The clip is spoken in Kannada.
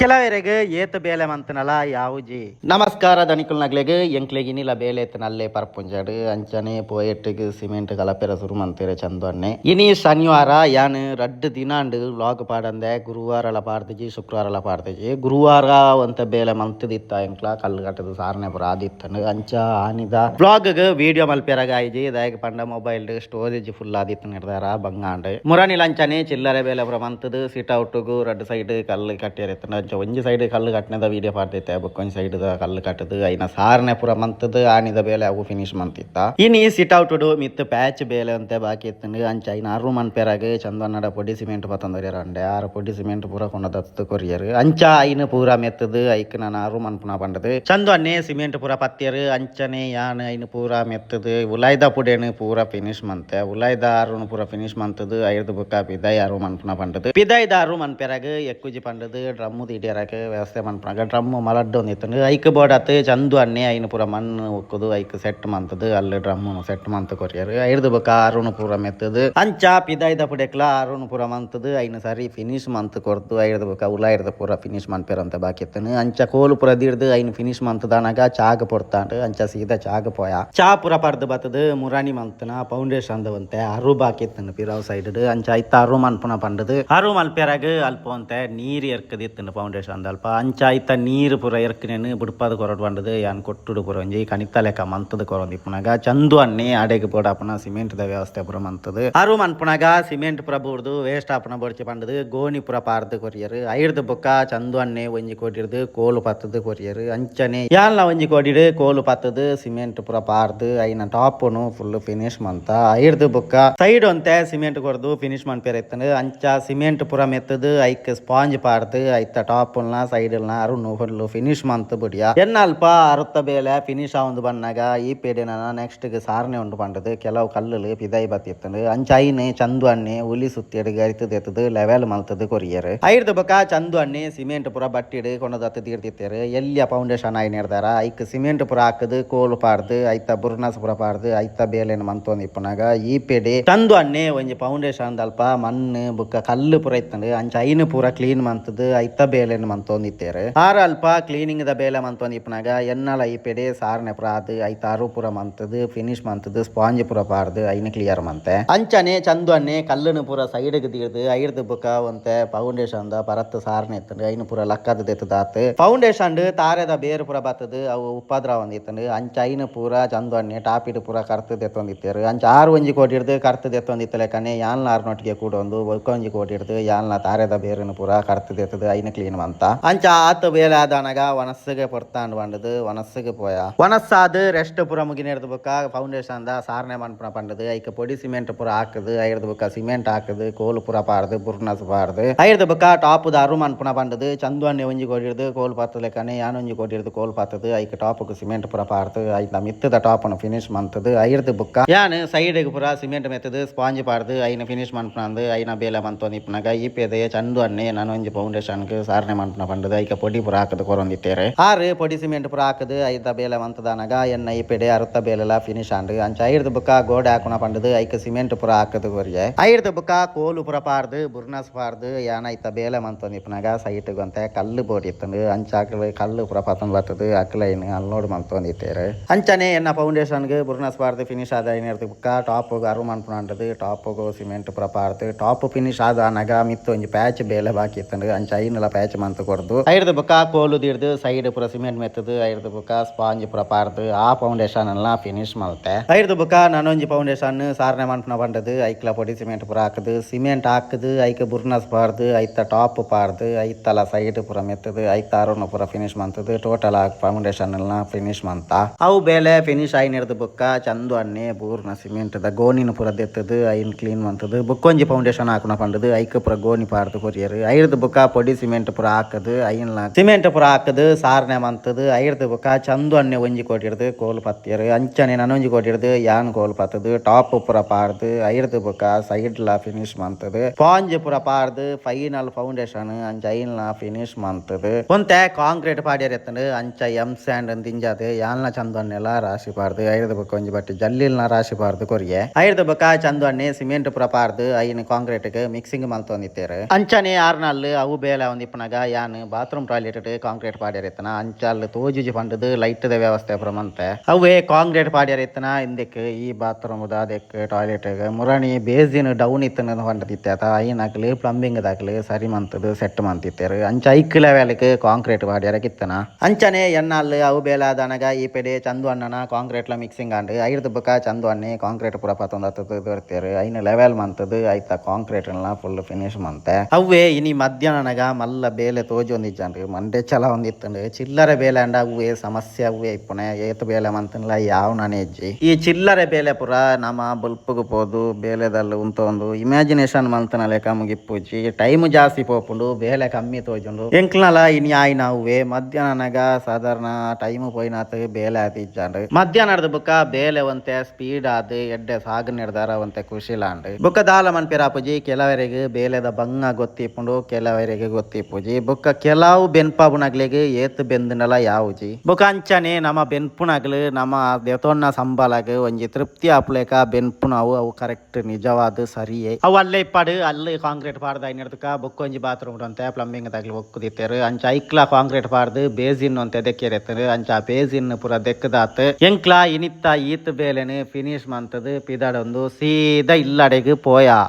ಕೆಲವರಿಗೆ ಏತ ಬೇಲೆ ಮಂತನಲ ಯಾವುಜಿ ನಮಸ್ಕಾರ ಧನಿಕುಲ್ ನಗ್ಲೆಗ್ ಎಂಕ್ಲೆಗಿನಿಲ ಬೇಲೆ ಎತ್ತನಲ್ಲೇ ಪರ್ಪುಂಜಾಡು ಅಂಚನೆ ಪೋಯೆಟ್ಗೆ ಸಿಮೆಂಟ್ ಕಲಪೆರ ಸುರು ಮಂತೆರೆ ಚಂದನ್ನೆ ಇನಿ ಶನಿವಾರ ಯಾನ್ ರಡ್ಡು ದಿನಾಂಡು ವ್ಲಾಗ್ ಪಾಡಂದೆ ಗುರುವಾರಲ ಪಾಡ್ದಜಿ ಶುಕ್ರವಾರಲ ಪಾಡ್ದಜಿ ಗುರುವಾರ ಒಂತ ಬೇಲೆ ಮಂತದಿತ್ತ ಎಂಕ್ಲ ಕಲ್ಲು ಕಟ್ಟದು ಸಾರನೆ ಪುರ ಆದಿತ್ತಂಡು ಅಂಚ ಆನಿದ ವ್ಲಾಗ್ ವಿಡಿಯೋ ಮಲ್ಪೆರಗ ಆಯ್ಜಿ ದಾಯಕ ಪಂಡ ಮೊಬೈಲ್ ಸ್ಟೋರೇಜ್ ಫುಲ್ ಆದಿತ್ತು ನಿರ್ಧಾರ ಬಂಗಾಂಡ್ ಮುರನಿ ಲಂಚನೆ ಚಿಲ್ಲರೆ ಬೇಲೆ ಪುರ ಮಂತದು ಸಿಟ್ ಔಟ್ಗು ರಡ್ಡು ಸೈಡ್ ಕಲ್ಲು ಕಟ್ಟಿರತ್ತಂಡು ಒಂಜಿ ಸೈಡ್ ಕಲ್ಲು ಕಟ್ಟಿನದ ವೀಡಿಯೋ ಪಾಡ್ತೈತೆ ಬೊಕ್ಕೊಂಜಿ ಸೈಡ್ ಕಲ್ಲು ಕಟ್ಟದು ಐನ ಸಾರನೆ ಪುರ ಮಂತದ ಆನಿದ ಬೇಲೆ ಅವು ಫಿನಿಶ್ ಮಂತಿತ್ತ ಇನಿ ಸಿಟ್ ಔಟ್ ಮಿತ್ ಪ್ಯಾಚ್ ಬೇಲೆ ಅಂತೆ ಬಾಕಿ ಇತ್ತಂಡು ಅಂಚ ಐನ ಅರು ಮನ್ಪೆರಾಗ ಚಂದನ್ನಡ ಪೊಡಿ ಸಿಮೆಂಟ್ ಪತ್ತಂದರಿಯರ ಅಂಡೆ ಆರು ಪೊಡಿ ಸಿಮೆಂಟ್ ಪೂರ ಕೊಂಡದತ್ತು ಕೊರಿಯರು ಅಂಚ ಐನ ಪೂರ ಮೆತ್ತದು ಐಕ್ ನಾನು ಅರು ಮನ್ಪುನ ಪಂಡದು ಚಂದನ್ನೆ ಸಿಮೆಂಟ್ ಪೂರ ಪತ್ತಿಯರು ಅಂಚನೆ ಯಾನ್ ಐನ ಪೂರ ಮೆತ್ತದು ಉಲಾಯ್ದ ಪುಡೇನು ಪೂರ ಫಿನಿಶ್ ಮಂತೆ ಉಲಾಯ್ದ ಅರುನು ಪೂರ ಫಿನಿಶ್ ಮಂತದು ಐದು ಬುಕ್ಕ ಪಿದಾಯ್ ಅರು ಮನ್ಪುನ ಪಂಡದು ಪಿದಾಯ್ದ ಅರು ಮನ್ಪೆರಾಗ ಎಕ್ಕುಜಿ ಪಂಡದು ಡ್ರಮ್ಮು ಇಡಿಯರಕ್ಕೆ ವ್ಯವಸ್ಥೆ ಮನ್ಪನಾಗ ಡ್ರಮ್ ಮಲಡ್ಡು ಒಂದಿತ್ತು ಐಕ್ ಬೋಡತ್ತು ಚಂದು ಅನ್ನೆ ಐನು ಪೂರ ಮಣ್ಣು ಒಕ್ಕದು ಐಕ್ ಸೆಟ್ ಮಂತದು ಅಲ್ಲಿ ಡ್ರಮ್ ಸೆಟ್ ಮಂತ ಕೊರಿಯರು ಐದು ಬೊಕ್ಕ ಆರುನು ಪೂರ ಮೆತ್ತದು ಅಂಚ ಪಿದಾಯ್ದ ಪುಡೆಕ್ಲ ಆರುನು ಪೂರ ಮಂತದು ಐನು ಸರಿ ಫಿನಿಶ್ ಮಂತ್ ಕೊರ್ದು ಐದು ಬೊಕ್ಕ ಉಲಾಯ್ದ ಪೂರ ಫಿನಿಶ್ ಮನ್ಪೆರಂತ ಬಾಕಿ ಇತ್ತನು ಅಂಚ ಕೋಲು ಪೂರ ದಿಡ್ದು ಐನು ಫಿನಿಶ್ ಮಂತದಾನಾಗ ಚಾಗ ಪೊಡ್ತಾಂಡು ಅಂಚ ಸೀದಾ ಚಾಗ ಪೋಯ ಚಾ ಪೂರ ಪರ್ದು ಬತ್ತದು ಮುರಾನಿ ಮಂತನ ಫೌಂಡೇಶನ್ ಅಂತೆ ಅರು ಬಾಕಿ ಇತ್ತನು ಪಿರಾವ್ ಸೈಡ್ ಅಂಚ ಐತ ಅರು ಮನ್ಪುನ ಪಂಡದು ಅರು ಮಲ್ಪೆರಾಗ ಅಲ್ಪ ಅಂತೆ ನೀರು ಎರ್ಕದಿತ್ತು ಫೌಂಡೇಶನ್ ಅಲ್ಪ ಅಂಚ ಐತ ನೀರು ಪೂರ ಎರ್ಕಿನೇನು ಬಿಡ್ಪದ ಕೊರಡು ಬಂಡದು ಯಾನ್ ಕೊಟ್ಟುಡು ಪೂರ ಒಂಜಿ ಕಣಿತ ಲೆಕ್ಕ ಮಂತದ ಕೊರೊಂದು ಇಪ್ಪುನಾಗ ಚಂದು ಅನ್ನೆ ಅಡೆಗೆ ಬೋಡಾಪನ ಸಿಮೆಂಟ್ ದ ವ್ಯವಸ್ಥೆ ಪೂರ ಮಂತದು ಅರು ಮನ್ಪುನಾಗ ಸಿಮೆಂಟ್ ಪೂರ ಬೋಡ್ದು ವೇಸ್ಟ್ ಆಪನ ಬೋಡ್ಚಿ ಪಂಡದು ಗೋಣಿ ಪೂರ ಪಾರ್ದು ಕೊರಿಯರು ಐರ್ದು ಬೊಕ್ಕ ಚಂದು ಅನ್ನೆ ಒಂಜಿ ಕೋಟಿರ್ದು ಕೋಲು ಪತ್ತದು ಕೊರಿಯರು ಅಂಚನೆ ಯಾನ್ಲ ಒಂಜಿ ಕೋಟಿಡು ಕೋಲು ಪತ್ತದು ಸಿಮೆಂಟ್ ಪೂರ ಪಾರ್ದು ಐನ ಟಾಪನು ಫುಲ್ ಫಿನಿಶ್ ಮಂತ ಐರ್ದು ಬೊಕ್ಕ ಸೈಡ್ ಅಂತೆ ಸಿಮೆಂಟ್ ಕೊರ್ದು ಫಿನಿಶ್ ಮನ್ಪೇರ ಇತ್ತಂದು ಅಂಚ ಸಿಮೆಂಟ್ ಪೂರ ಮೆತ್ತದು ಐಕ್ ಸ್ಪಾಂಜ್ ಪಾರ್ದು ಐತ ಟಾಪ್ ಸೈಡ್ ಅರುಣು ಫುಲ್ಲು ಫಿನಿಶ್ ಮಂತ್ ಬಿಡಿಯ ಎನ್ನ ಅಲ್ಪ ಅರುತ್ತ ಬೇಲೆ ಫಿನಿಶ್ ಆವಂದು ಬಣ್ಣಾಗ ಈ ಪೇಡೆ ನೆಕ್ಸ್ಟ್ ಸಾರನೆ ಉಂಡು ಪಂಡದು ಕೆಲವು ಕಲ್ಲು ಪಿದಾಯಿ ಬತ್ತಿತ್ತಂಡು ಅಂಚೈನೆ ಚಂದು ಅನ್ನೆ ಉಲಿ ಸುತ್ತಿಡ್ ಗರಿತದ ಎತ್ತದು ಲೆವೆಲ್ ಮಲ್ತದು ಕೊರಿಯರ್ ಐರ್ದ ಬಕ ಚಂದು ಅನ್ನೆ ಸಿಮೆಂಟ್ ಪೂರ ಬಟ್ಟಿಡ್ ಕೊಂಡದತ್ತು ತೀರ್ತಿತ್ತೇರು ಎಲ್ಲಿಯ ಫೌಂಡೇಶನ್ ಆಯ್ನ ಹಿಡ್ದಾರ ಐಕ್ ಸಿಮೆಂಟ್ ಪೂರ ಹಾಕದು ಕೋಲು ಪಾಡ್ದು ಐತ ಬುರ್ನಸ್ ಪೂರ ಪಾಡ್ದು ಐತ ಬೇಲೆನ ಮಂತೊಂದು ಇಪ್ಪನಾಗ ಈ ಪೇಡೆ ಚಂದು ಅನ್ನೆ ಒಂಜಿ ಫೌಂಡೇಶನ್ ಅಲ್ಪ ಮಣ್ಣು ಬುಕ್ಕ ಕಲ್ಲು ಪೂರ ಇತ್ತಂಡು ಅಂಚ ಐನು ಪೂರ ಕ್ಲೀನ್ ಮಂತದು ಐತ ಬೇಲೆನ ಮಂತೊಂದಿತ್ತೇರು ಆರ ಅಲ್ಪ ಕ್ಲೀನಿಂಗ್ ದ ಬೇಲೆ ಮಂತೊಂದು ಇಪ್ಪನಾಗ ಎನ್ನಲ ಈ ಪೆಡೆ ಸಾರನೆ ಪ್ರಾದ್ ಐತಾರು ಪೂರ ಮಂತದು ಫಿನಿಶ್ ಮಂತದು ಸ್ಪಾಂಜ್ ಪೂರ ಪಾರ್ದು ಐನು ಕ್ಲಿಯರ್ ಮಂತೆ ಅಂಚನೆ ಚಂದು ಅನ್ನೆ ಕಲ್ಲುನು ಪೂರ ಸೈಡ್ಗೆ ತೀರ್ದು ಐರ್ದು ಬುಕ್ಕ ಒಂತೆ ಫೌಂಡೇಶನ್ ದ ಪರತ್ತು ಸಾರನೆ ಇತ್ತಂಡು ಐನು ಪೂರ ಲಕ್ಕದ ದೆತ್ತದಾತ್ ಫೌಂಡೇಶನ್ ತಾರೆದ ಬೇರು ಪೂರ ಬತ್ತದು ಅವು ಉಪದ್ರ ಒಂದಿತ್ತಂಡು ಅಂಚ ಐನು ಪೂರ ಚಂದು ಅನ್ನೆ ಟಾಪಿಡ್ ಪೂರ ಕರ್ತು ದೆತ್ತೊಂದಿತ್ತೇರು ಅಂಚ ಆರು ಒಂಜಿ ಕೋಟಿ ಹಿಡ್ದು ಕರ್ತು ದೆತ್ತೊಂದಿತ್ತಲೆ ಕನೆ ಯಾನ್ಲ ಆರ್ನೊಟ್ಟಿಗೆ ಕೂಡ ಒಂದು ಒಂಜಿ ಕೋಟಿ ಹಿಡ್ದು ಯಾನ್ಲ ತಾರೆದ ಬೇರುನು ಪೂರ ಕರ್ತು ದೆತ್ತದು ಐನು ಕ್ಲೀನ್ ಮಂತ ಅಂಚ ಆತ ಬೇಲೆ ಆದನಗ ವನಸ್ಸಿಗೆ ಪೊರ್ತಾಂಡ್ ಬಂಡದು ವನಸ್ಸಿಗೆ ಪೋಯ ವನಸ್ಸಾದ ರೆಸ್ಟ್ ಪೂರ ಮುಗಿನ ಹಿಡ್ದು ಬುಕ್ಕ ಫೌಂಡೇಶನ್ ದ ಸಾರನೆ ಮನ್ಪುನ ಪಂಡದು ಐಕ ಪೊಡಿ ಸಿಮೆಂಟ್ ಪೂರ ಹಾಕದು ಐರ್ದು ಬುಕ್ಕ ಸಿಮೆಂಟ್ ಹಾಕದು ಕೋಲು ಪೂರ ಪಾರ್ದು ಬುರ್ನಸ್ ಪಾರ್ದು ಐರ್ದು ಬುಕ್ಕ ಟಾಪ್ ದ ಅರು ಮನ್ಪುನ ಪಂಡದು ಚಂದು ಅನ್ನೆ ಒಂಜಿ ಕೋಟಿ ಹಿಡ್ದು ಕೋಲು ಪಾತ ಲೆಕ್ಕನೆ ಯಾನ್ ಒಂಜಿ ಕೋಟಿ ಹಿಡ್ದು ಕೋಲು ಪಾತದು ಐಕ ಟಾಪ್ಗೆ ಸಿಮೆಂಟ್ ಪೂರ ಪಾರ್ದು ಐತ ಮಿತ್ತದ ಟಾಪನ್ನು ಫಿನಿಶ್ ಮಂತದು ಐರ್ದು ಬುಕ್ಕ ಯಾನ್ ಸೈಡ್ಗೆ ಪೂರ ಸಿಮೆಂಟ್ ಮೆತ್ತದು ಸ್ಪಾಂಜ್ ಪಾರ್ದು ಐನ ಫಿನಿಶ್ ಮನ್ಪುನಂದು ಐನ ಬೇಲೆ ಮಂತೊಂದು ಇಪ್ಪನಾಗ ಈ ಪೇದೆ ಚಂದು ಅನ್ನೆ ನಾನು ಒಂಜಿ ಫೌಂಡೇಶನ್ಗೆ ಸಾರನೆ ಮನ್ಪುನ ಪಂಡದು ಐಕ ಪೊಡಿ ಪೂರ ಹಾಕದು ಕೊರೊಂದಿತ್ತೇರೆ ಆರು ಪೊಡಿ ಸಿಮೆಂಟ್ ಪೂರ ಹಾಕದು ಐದ ಬೇಲೆ ಮಂತದಾನಗ ಎನ್ನ ಈ ಪೆಡೆ ಅರುತ್ತ ಬೇಲೆಲ್ಲ ಫಿನಿಶ್ ಆಂಡು ಅಂಚ ಐರ್ದು ಬುಕ್ಕ ಗೋಡೆ ಹಾಕೋಣ ಪಂಡದು ಐಕ ಸಿಮೆಂಟ್ ಪೂರ ಹಾಕದು ಕೊರಿಯೆ ಐರ್ದು ಬುಕ್ಕ ಕೋಲು ಪೂರ ಪಾರ್ದು ಬುರ್ನಸ್ ಪಾರ್ದು ಯಾನ ಐತ ಬೇಲೆ ಮಂತೊಂದು ಇಪ್ಪನಾಗ ಸೈಟ್ಗೆ ಅಂತೆ ಕಲ್ಲು ಬೋಡಿ ಇತ್ತಂಡು ಅಂಚ ಹಾಕಲು ಕಲ್ಲು ಪೂರ ಪತ್ತೊಂದು ಬರ್ತದು ಅಕ್ಲೈನ್ ಅಲ್ಲಿ ನೋಡಿ ಮಂತೊಂದಿತ್ತೇರೆ ಅಂಚನೆ ಎನ್ನ ಫೌಂಡೇಶನ್ಗೆ ಬುರ್ನಸ್ ಪಾರ್ದು ಫಿನಿಶ್ ಆದ ಐರ್ದು ಬುಕ್ಕ ಟಾಪ್ ಅರು ಮನ್ಪುನಂಡದು ಟಾಪ್ ಸಿಮೆಂಟ್ ಪೂರ ಪಾರ್ದು ಟಾಪ್ ಫಿನಿಶ್ ಆದ ನಗ ಮಿತ್ತು ಒಂಜಿ ಪ್ಯಾಚ್ ಬೇಲೆ ಬಾಕಿ ಇತ್ತಂಡು ಅಂಚ ಐನಲ್ಲ ಪ್ಯಾಚ್ ಮಂತ್ ಕೊಡ್ದು ಐರ್ದು ಬುಕ್ಕ ಕೋಲು ದಿಡ್ದು ಸೈಡ್ ಪೂರ ಸಿಮೆಂಟ್ ಮೆತ್ತದು ಐರ್ದು ಬುಕ್ಕ ಸ್ಪಾಂಜ್ ಪೂರ ಪಾರ್ದು ಆ ಫೌಂಡೇಶನ್ ಎಲ್ಲ ಫಿನಿಶ್ ಮಲ್ತೆ ಐರ್ದು ಬುಕ್ಕ ನಾನೊಂಜಿ ಫೌಂಡೇಶನ್ ಸಾರನೆ ಮನ್ಪುನ ಬಂಡದು ಐಕ್ಲ ಪೊಡಿ ಸಿಮೆಂಟ್ ಪೂರ ಹಾಕದು ಸಿಮೆಂಟ್ ಹಾಕದು ಐಕ ಬುರ್ನಸ್ ಪಾರ್ದು ಐತ ಟಾಪ್ ಪಾರ್ದು ಐತಲ ಸೈಡ್ ಪೂರ ಮೆತ್ತದು ಐತ ಅರುನು ಪೂರ ಫಿನಿಶ್ ಮಂತದು ಟೋಟಲ್ ಫೌಂಡೇಶನ್ ಎಲ್ಲ ಫಿನಿಶ್ ಮಂತ ಅವು ಬೇಲೆ ಫಿನಿಶ್ ಐನ್ ಹಿಡ್ದು ಬುಕ್ಕ ಚಂದು ಅನ್ನೆ ಬೂರ್ನ ಸಿಮೆಂಟ್ ದ ಗೋಣಿನ ಪೂರ ದೆತ್ತದು ಐನ್ ಕ್ಲೀನ್ ಮಂತದು ಬುಕ್ಕೊಂಜಿ ಫೌಂಡೇಶನ್ ಹಾಕೋಣ ಪಂಡದು ಐಕ ಪೂರ ಗೋಣಿ ಪಾರ್ದು ಕೊರಿಯರು ಐರ್ದು ಬುಕ್ಕ ಪೊಡಿ ಸಿಮೆಂಟ್ ಪೂರ ಹಾಕದು ಐನ್ಲ ಸಿಮೆಂಟ್ ಪೂರ ಹಾಕದು ಸಾರನೆ ಮಂತದು ಐರ್ದು ಬುಕ್ಕ ಚಂದು ಅನ್ನೆ ಒಂಜಿ ಕೋಟಿ ಹಿಡ್ದು ಕೋಲು ಪತ್ತಿಯರು ಅಂಚನೆ ನನೊಂಜಿ ಕೋಟಿ ಹಿಡ್ದು ಯಾನ್ ಕೋಲು ಪತ್ತದು ಟಾಪ್ ಪೂರ ಪಾರ್ದು ಐರ್ದು ಬುಕ್ಕ ಸೈಡ್ ಲ ಫಿನಿಶ್ ಮಂತದು ಸ್ಪಾಂಜ್ ಪೂರ ಪಾರ್ದು ಫೈನಲ್ ಫೌಂಡೇಶನ್ ಅಂಚ ಐನ್ಲ ಫಿನಿಶ್ ಮಂತದು ಒಂತೆ ಕಾಂಕ್ರೀಟ್ ಪಾಡ್ಯರ್ ಎತ್ತಂಡು ಅಂಚ ಎಂ ಸ್ಯಾಂಡ್ ಅಂತ ಇಂಜಾದು ಯಾನ್ಲ ಚಂದು ಅನ್ನೆಲ್ಲ ರಾಶಿ ಪಾರ್ದು ಐರ್ದು ಬುಕ್ಕ ಒಂಜಿ ಬಟ್ಟಿ ಜಲ್ಲಿಲ್ನ ರಾಶಿ ಪಾರ್ದು ಕೊರಿಯೆ ಐರ್ದು ಬುಕ್ಕ ಚಂದು ಅನ್ನೆ ಸಿಮೆಂಟ್ ಪೂರ ಪಾರ್ದು ಐನ್ ಕಾಂಕ್ರೀಟ್ ಮಿಕ್ಸಿಂಗ್ ಮಲ್ತೊಂದಿತ್ತೇರು ಅಂಚನೆ ಆರ್ನಲ್ ಅವು ಬೇಲೆ ಒಂದಿಪ್ಪನಾಗ ನನಗ ಯಾನ್ ಬಾತ್ರೂಮ್ ಟಾಯ್ಲೆಟ್ ಕಾಂಕ್ರೀಟ್ ಪಾಡ್ಯಾರ ಇತ್ತನ ಅಂಚಾಲ್ ತೋಜುಜಿ ಪಂಡದು ಲೈಟ್ದ ವ್ಯವಸ್ಥೆ ಪ್ರಮಂತೆ ಅವೇ ಕಾಂಕ್ರೀಟ್ ಪಾಡ್ಯಾರ ಇತ್ತನ ಹಿಂದಕ್ಕೆ ಈ ಬಾತ್ರೂಮ್ ಅದಕ್ಕೆ ಟಾಯ್ಲೆಟ್ ಮುರಣಿ ಬೇಸಿನ್ ಡೌನ್ ಇತ್ತನ ಪಂಡದಿತ್ತ ಐನಾಕ್ಲು ಪ್ಲಂಬಿಂಗ್ ದಾಕ್ಲು ಸರಿ ಮಂತದು ಸೆಟ್ ಮಂತಿತ್ತೇರು ಅಂಚ ಐಕ್ ಲೆವೆಲ್ಕ್ ಕಾಂಕ್ರೀಟ್ ಪಾಡ್ಯಾರ ಕಿತ್ತನ ಅಂಚನೆ ಎನ್ನಾಲ್ ಅವು ಬೇಲಾದನಗ ಈ ಪೆಡೆ ಚಂದು ಅಣ್ಣನ ಕಾಂಕ್ರೀಟ್ ಲ ಮಿಕ್ಸಿಂಗ್ ಆಂಡ್ ಐರ್ದ ಬುಕ್ಕ ಚಂದು ಅನ್ನಿ ಕಾಂಕ್ರೀಟ್ ಪೂರ ಪತ್ತೊಂದು ಬರ್ತಾರೆ ಐನ ಲೆವೆಲ್ ಮಂತದು ಆಯ್ತಾ ಕಾಂಕ್ರೀಟ್ ಫುಲ್ ಫಿನಿಶ್ ಮಂತೆ ಅವೇ ಇನಿ ಮಧ್ಯಾಹ್ನಗ ಮಲ್ಲ ಬೇಲೆ ತೋಜೊಂದಿಜ್ಜಂಡ್ರಿ ಮಂಡೆ ಚಲ ಒಂದಿತ್ತಂಡು ಚಿಲ್ಲರೆ ಬೇಲೆ ಅಂಡ ಅವೇ ಸಮಸ್ಯೆ ಅವೇ ಇಪ್ಪುನೆ ಏತು ಬೇಲೆ ಮಂತನ್ಲ ಯಾವ ನಾನೆಜ್ಜಿ ಈ ಚಿಲ್ಲರೆ ಬೇಲೆ ಪುರ ನಮ್ಮ ಬಲ್ಪುಗು ಪೋದು ಬೇಲೆದಲ್ಲಿ ಉಂತೊಂದು ಇಮ್ಯಾಜಿನೇಷನ್ ಮಂತನ ಲೆಕ್ಕ ಮುಗಿಪ್ಪುಜಿ ಟೈಮ್ ಜಾಸ್ತಿ ಪೋಪುಂಡು ಬೇಲೆ ಕಮ್ಮಿ ತೋಜುಂಡು ಎಂಕ್ಲಲ ಇನಿ ಆಯ್ನ ಅವೇ ಮಧ್ಯಾಹ್ನಗ ಸಾಧಾರಣ ಟೈಮ್ ಪೋಯ್ನಾತ್ ಬೇಲೆ ಆತಿಜ್ಜಂಡು ಮಧ್ಯಾಹ್ನದ ಬುಕ್ಕ ಬೇಲೆ ಒಂತೆ ಸ್ಪೀಡ್ ಆದ್ ಎಡ್ಡೆ ಸಾಗು ನಿರ್ಧಾರ ಒಂತೆ ಖುಷಿಲಾಂಡ್ ಬುಕ್ಕ ದಾಲ ಮನ್ಪಿರಾಪುಜಿ ಕೆಲವರಿಗೆ ಬೇಲೆದ ಬಂಗ ಗೊತ್ತಿಪ್ಪುಂಡು ಕೆಲವರಿಗೆ ಗೊತ್ತಿಪ್ಪುಜಿ ಬುಕ್ಕ ಕೆಲವು ಬೆನ್ಪಾಬುನಗ್ಲಿಗೆ ಏತ್ ಬೆಂದನಲ ಯಾವುಜಿ ಬುಕ್ಕ ಅಂಚನೆ ನಮ್ಮ ಬೆನ್ಪುನಗ್ಲು ನಮ್ಮ ದೇತೊನ್ನ ಸಂಬಳಗ್ ಒಂಜಿ ತೃಪ್ತಿ ಆಪ್ಲೇಕ ಬೆನ್ಪುನವು ಅವು ಕರೆಕ್ಟ್ ನಿಜವಾದ ಸರಿಯೇ ಅವು ಅಲ್ಲೇ ಇಪ್ಪಡು ಅಲ್ಲಿ ಕಾಂಕ್ರೀಟ್ ಪಾಡ್ದ ಐನಡ್ದಕ ಬುಕ್ಕ ಒಂಜಿ ಬಾತ್ರೂಮ್ ಅಂತೆ ಪ್ಲಂಬಿಂಗ್ ದಾಗ್ಲಿ ಒಕ್ಕುದಿತ್ತೇರು ಅಂಚ ಐಕ್ಲ ಕಾಂಕ್ರೀಟ್ ಪಾಡ್ದು ಬೇಸಿನ್ ಅಂತೆ ದೆಕ್ಕೆರೆತ್ತರು ಅಂಚ ಬೇಸಿನ್ ಪೂರ ದೆಕ್ಕದಾತ್ ಎಂಕ್ಲ ಇನಿತ್ತ ಈತ್ ಬೇಲೆನ್ ಫಿನಿಶ್ ಮಂತದು ಪಿದಾಡೊಂದು ಸೀದಾ ಇಲ್ಲಡೆಗ್ ಪೋಯ